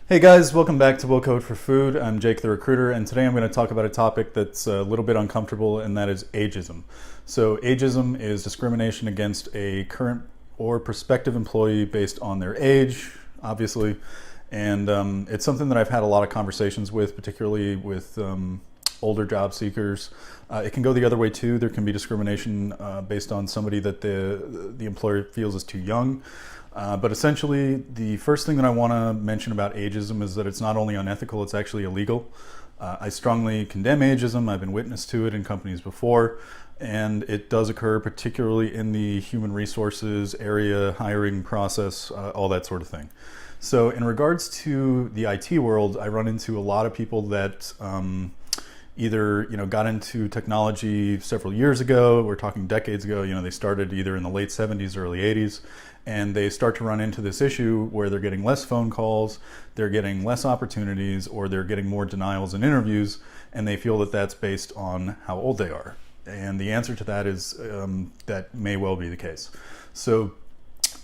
Hey guys, welcome back to Will Code for Food. I'm Jake the Recruiter, and today I'm going to talk about a topic that's a little bit uncomfortable, and that is ageism. So, ageism is discrimination against a current or prospective employee based on their age, obviously, and it's something that I've had a lot of conversations with, particularly with older job seekers. It can go the other way too. There can be discrimination based on somebody that the employer feels is too young. But essentially, the first thing that I want to mention about ageism is that it's not only unethical, it's actually illegal. I strongly condemn ageism. I've been witness to it in companies before, and it does occur particularly in the human resources area, hiring process, all that sort of thing. So in regards to the IT world, I run into a lot of people that either got into technology several years ago. We're talking decades ago. They started either in the late 70s, early 80s, and they start to run into this issue where they're getting less phone calls, they're getting less opportunities, or they're getting more denials in interviews, and they feel that that's based on how old they are. And the answer to that is that may well be the case. So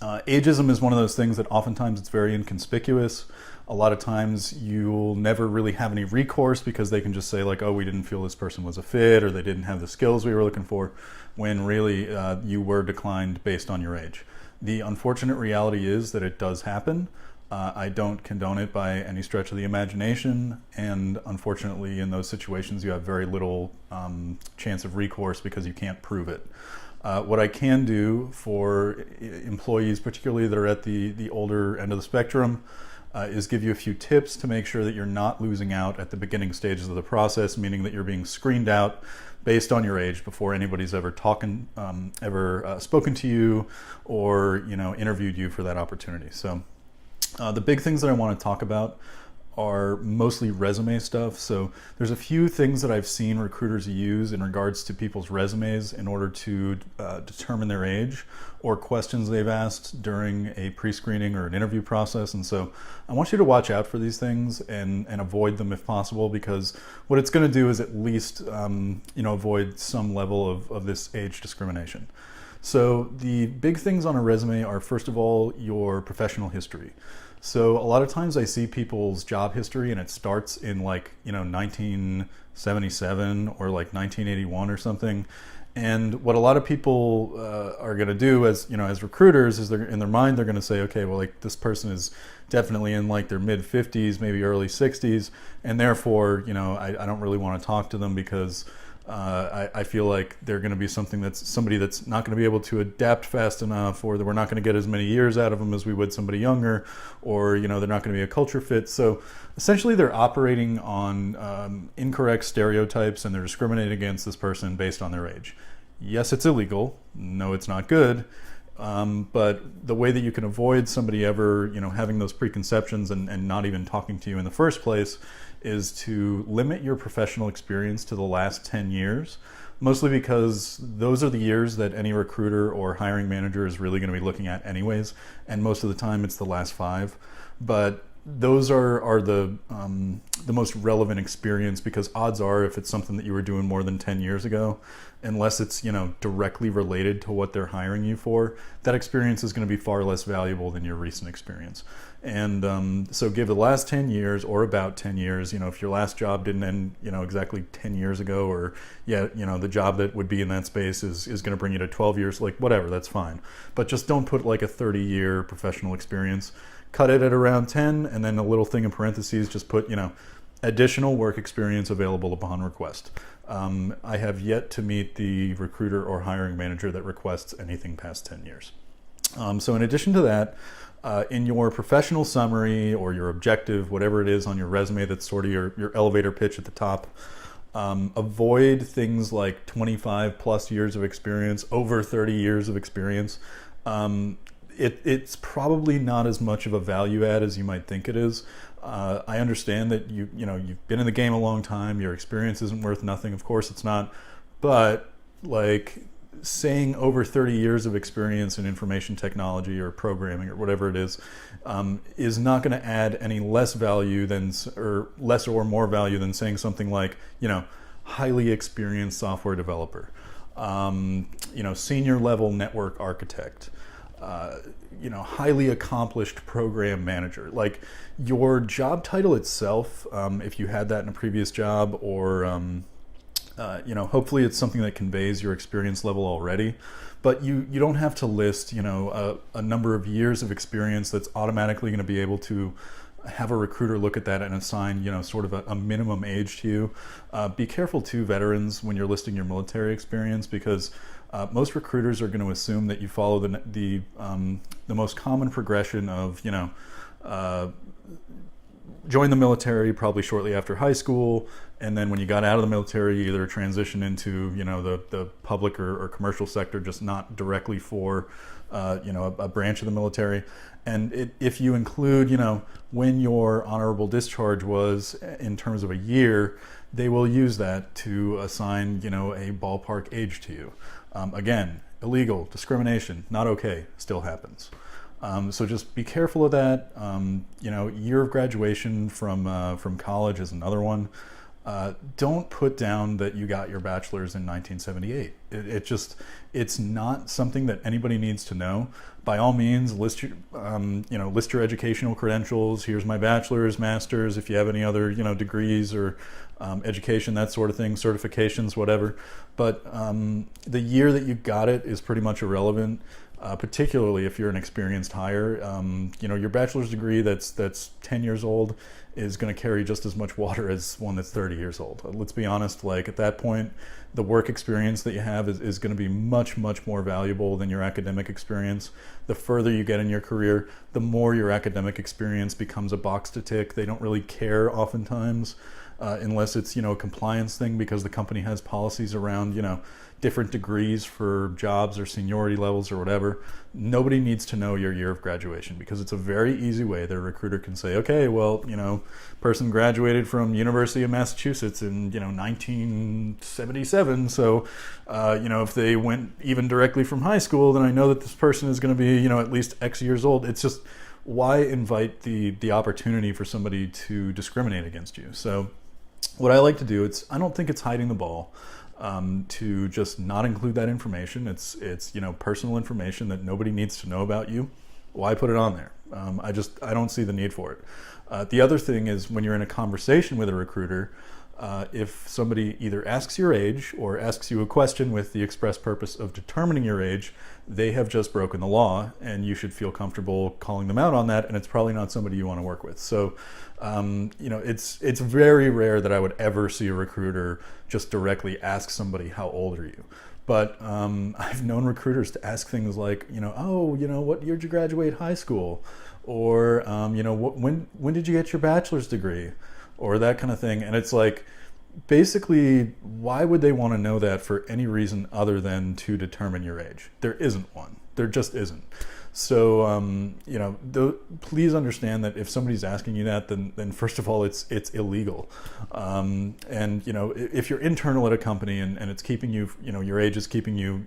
ageism is one of those things that oftentimes it's very inconspicuous. A lot of times you'll never really have any recourse because they can just say like, oh, we didn't feel this person was a fit, or they didn't have the skills we were looking for, when really you were declined based on your age. The unfortunate reality is that it does happen. I don't condone it by any stretch of the imagination, and unfortunately in those situations you have very little chance of recourse because you can't prove it. What I can do for employees, particularly that are at the older end of the spectrum, is give you a few tips to make sure that you're not losing out at the beginning stages of the process, meaning that you're being screened out based on your age before anybody's ever spoken to you or interviewed you for that opportunity. So the big things that I want to talk about are mostly resume stuff. So there's a few things that I've seen recruiters use in regards to people's resumes in order to determine their age, or questions they've asked during a pre-screening or an interview process. And so I want you to watch out for these things and avoid them if possible, because what it's going to do is at least avoid some level of this age discrimination. So the big things on a resume are, first of all, your professional history. So a lot of times I see people's job history and it starts in 1977 or 1981 or something. And what a lot of people are going to do as recruiters is in their mind they're going to say, okay, well, this person is definitely in their mid 50s, maybe early 60s, and therefore I don't really want to talk to them because I feel like they're going to be somebody that's not going to be able to adapt fast enough, or that we're not going to get as many years out of them as we would somebody younger, or they're not going to be a culture fit. So essentially they're operating on incorrect stereotypes, and they're discriminating against this person based on their age. Yes, it's illegal. No, it's not good. But the way that you can avoid somebody ever having those preconceptions and not even talking to you in the first place is to limit your professional experience to the last 10 years, mostly because those are the years that any recruiter or hiring manager is really going to be looking at anyways, and most of the time it's the last 5. But those are the most relevant experience, because odds are if it's something that you were doing more than 10 years ago, unless it's directly related to what they're hiring you for, that experience is going to be far less valuable than your recent experience. And so give the last 10 years or about 10 years. If your last job didn't end exactly 10 years ago, or the job that would be in that space is going to bring you to 12 years, whatever, that's fine. But just don't put a 30-year professional experience. Cut it at around 10, and then a little thing in parentheses, just put additional work experience available upon request. I have yet to meet the recruiter or hiring manager that requests anything past 10 years. So in addition to that, in your professional summary or your objective, whatever it is on your resume that's sort of your elevator pitch at the top, avoid things like 25 plus years of experience, over 30 years of experience. It's probably not as much of a value add as you might think it is. I understand that you've been in the game a long time. Your experience isn't worth nothing. Of course it's not. But saying over 30 years of experience in information technology or programming or whatever it is not going to add any less value or more value than saying something like, highly experienced software developer, senior level network architect, highly accomplished program manager. Like your job title itself, if you had that in a previous job, or hopefully it's something that conveys your experience level already. But you don't have to list, a number of years of experience that's automatically going to be able to have a recruiter look at that and assign, sort of a minimum age to you. Be careful too, veterans, when you're listing your military experience, because most recruiters are going to assume that you follow the most common progression of, join the military probably shortly after high school, and then when you got out of the military, you either transition into the public or commercial sector, just not directly for a branch of the military. And if you include when your honorable discharge was in terms of a year, they will use that to assign a ballpark age to you. Again, illegal, discrimination, not okay, still happens. So just be careful of that. Year of graduation from college is another one. Don't put down that you got your bachelor's in 1978. It's not something that anybody needs to know. By all means, list your educational credentials. Here's my bachelor's, master's. If you have any other degrees or education, that sort of thing, certifications, whatever. But the year that you got it is pretty much irrelevant. Particularly if you're an experienced hire. Your bachelor's degree that's 10 years old is going to carry just as much water as one that's 30 years old. Let's be honest, like at that point, the work experience that you have is going to be much, much more valuable than your academic experience. The further you get in your career, the more your academic experience becomes a box to tick. They don't really care oftentimes, unless it's, a compliance thing because the company has policies around, different degrees for jobs or seniority levels or whatever. Nobody needs to know your year of graduation because it's a very easy way that a recruiter can say, okay, well, person graduated from University of Massachusetts in, 1977. So, if they went even directly from high school, then I know that this person is going to be, at least X years old. It's just, why invite the opportunity for somebody to discriminate against you? So what I like to do, I don't think it's hiding the ball. To just not include that information. It's personal information that nobody needs to know about you. Why put it on there? I don't see the need for it. The other thing is when you're in a conversation with a recruiter, if somebody either asks your age or asks you a question with the express purpose of determining your age, they have just broken the law, and you should feel comfortable calling them out on that, and it's probably not somebody you want to work with. So, it's very rare that I would ever see a recruiter just directly ask somebody, how old are you? But I've known recruiters to ask things like, what year did you graduate high school? Or, when did you get your bachelor's degree? Or that kind of thing. And it's like, basically, why would they want to know that for any reason other than to determine your age? There isn't one. There just isn't. So, please understand that if somebody's asking you that, then first of all, it's illegal. And, if you're internal at a company and it's keeping you, your age is keeping you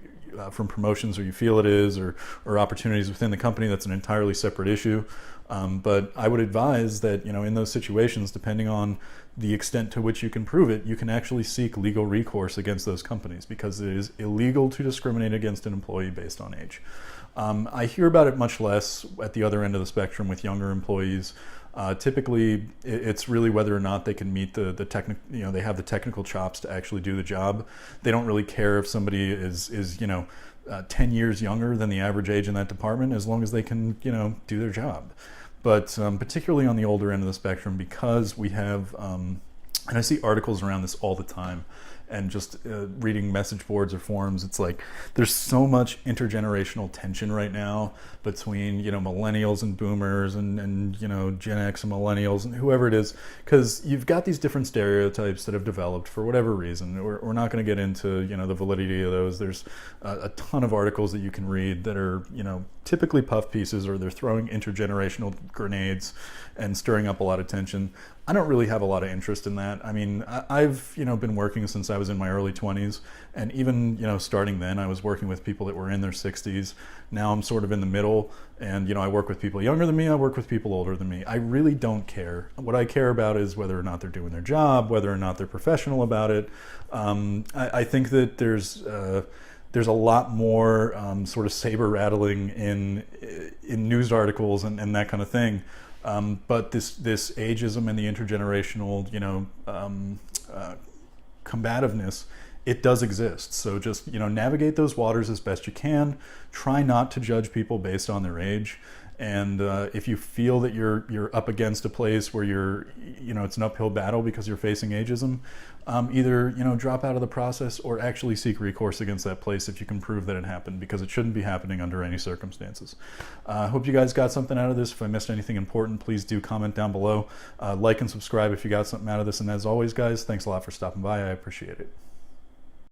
from promotions, or you feel it is, or opportunities within the company, that's an entirely separate issue. But I would advise that, in those situations, depending on the extent to which you can prove it, you can actually seek legal recourse against those companies because it is illegal to discriminate against an employee based on age. I hear about it much less at the other end of the spectrum with younger employees. Typically, it's really whether or not they can meet the they have the technical chops to actually do the job. They don't really care if somebody is 10 years younger than the average age in that department, as long as they can, do their job. But particularly on the older end of the spectrum, because we have, and I see articles around this all the time, and just reading message boards or forums, it's like there's so much intergenerational tension right now between millennials and boomers and Gen X and millennials and whoever it is, because you've got these different stereotypes that have developed for whatever reason. We're not going to get into the validity of those. There's a ton of articles that you can read that are typically puff pieces, or they're throwing intergenerational grenades and stirring up a lot of tension. I don't really have a lot of interest in that. I mean, I've been working since I was in my early 20s, and even starting then, I was working with people that were in their 60s. Now I'm sort of in the middle, and I work with people younger than me. I work with people older than me. I really don't care. What I care about is whether or not they're doing their job, whether or not they're professional about it. I think that there's a lot more sort of saber rattling in news articles and that kind of thing. But this ageism and the intergenerational, combativeness, it does exist. So just, navigate those waters as best you can. Try not to judge people based on their age. And if you feel that you're up against a place where it's an uphill battle because you're facing ageism, either drop out of the process or actually seek recourse against that place if you can prove that it happened, because it shouldn't be happening under any circumstances. I hope you guys got something out of this. If I missed anything important, please do comment down below. Like and subscribe if you got something out of this. And as always, guys, thanks a lot for stopping by. I appreciate it.